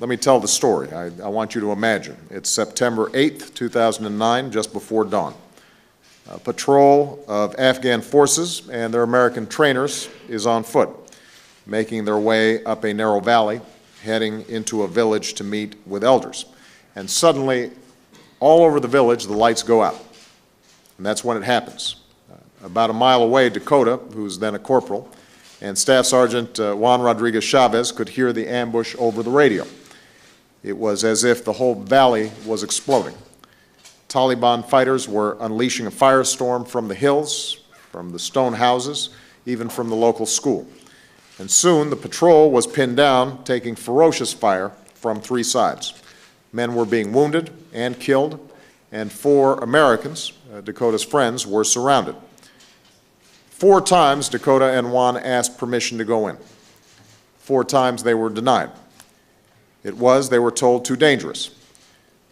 Let me tell the story. I want you to imagine. It's September 8th, 2009, just before dawn. A patrol of Afghan forces and their American trainers is on foot, making their way up a narrow valley, heading into a village to meet with elders. And suddenly, all over the village, the lights go out. And that's when it happens. About a mile away, Dakota, who's then a corporal, and Staff Sergeant Juan Rodriguez Chavez could hear the ambush over the radio. It was as if the whole valley was exploding. Taliban fighters were unleashing a firestorm from the hills, from the stone houses, even from the local school. And soon the patrol was pinned down, taking ferocious fire from three sides. Men were being wounded and killed, and 4 Americans, Dakota's friends, were surrounded. 4 times Dakota and Juan asked permission to go in. 4 times they were denied. It was, they were told, too dangerous.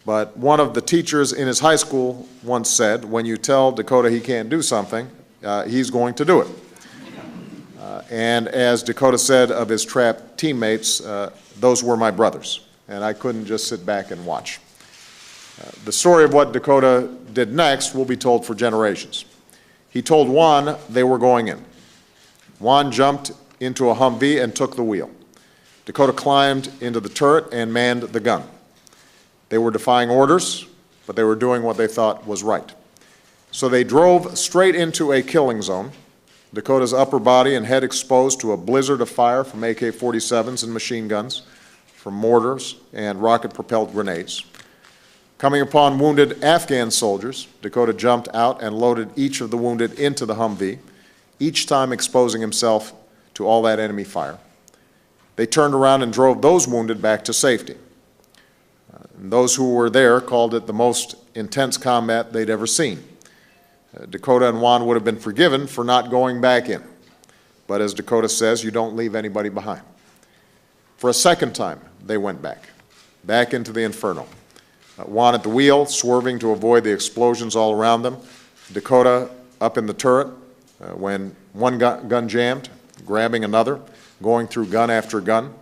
But one of the teachers in his high school once said, when you tell Dakota he can't do something, he's going to do it. And as Dakota said of his trapped teammates, those were my brothers, and I couldn't just sit back and watch. The story of what Dakota did next will be told for generations. He told Juan they were going in. Juan jumped into a Humvee and took the wheel. Dakota climbed into the turret and manned the gun. They were defying orders, but they were doing what they thought was right. So they drove straight into a killing zone, Dakota's upper body and head exposed to a blizzard of fire from AK-47s and machine guns, from mortars and rocket-propelled grenades. Coming upon wounded Afghan soldiers, Dakota jumped out and loaded each of the wounded into the Humvee, each time exposing himself to all that enemy fire. They turned around and drove those wounded back to safety. And those who were there called it the most intense combat they'd ever seen. Dakota and Juan would have been forgiven for not going back in. But as Dakota says, you don't leave anybody behind. For a second time, they went back into the inferno. Juan at the wheel, swerving to avoid the explosions all around them. Dakota up in the turret when one gun jammed, grabbing another, going through gun after gun.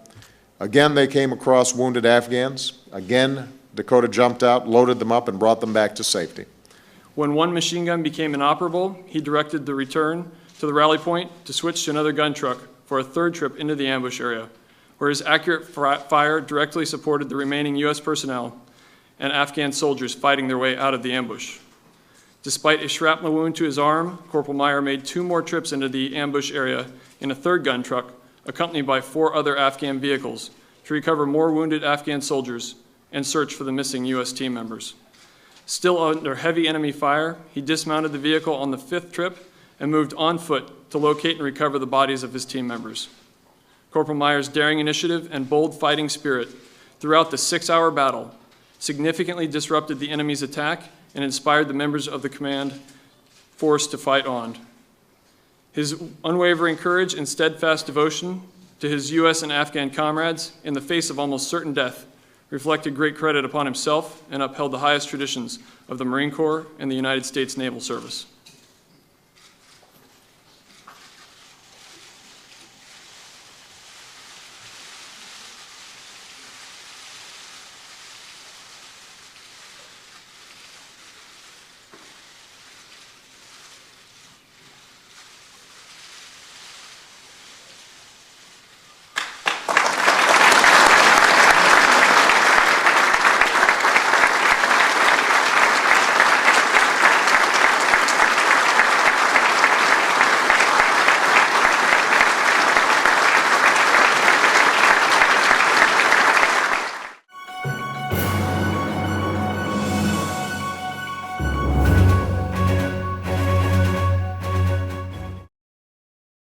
Again, they came across wounded Afghans. Again, Dakota jumped out, loaded them up, and brought them back to safety. When one machine gun became inoperable, he directed the return to the rally point to switch to another gun truck for a third trip into the ambush area, where his accurate fire directly supported the remaining U.S. personnel and Afghan soldiers fighting their way out of the ambush. Despite a shrapnel wound to his arm, Corporal Meyer made 2 more trips into the ambush area in a third gun truck, accompanied by 4 other Afghan vehicles, to recover more wounded Afghan soldiers and search for the missing U.S. team members. Still under heavy enemy fire, he dismounted the vehicle on the 5th trip and moved on foot to locate and recover the bodies of his team members. Corporal Meyer's daring initiative and bold fighting spirit throughout the 6-hour battle significantly disrupted the enemy's attack and inspired the members of the command force to fight on. His unwavering courage and steadfast devotion to his U.S. and Afghan comrades in the face of almost certain death reflected great credit upon himself and upheld the highest traditions of the Marine Corps and the United States Naval Service.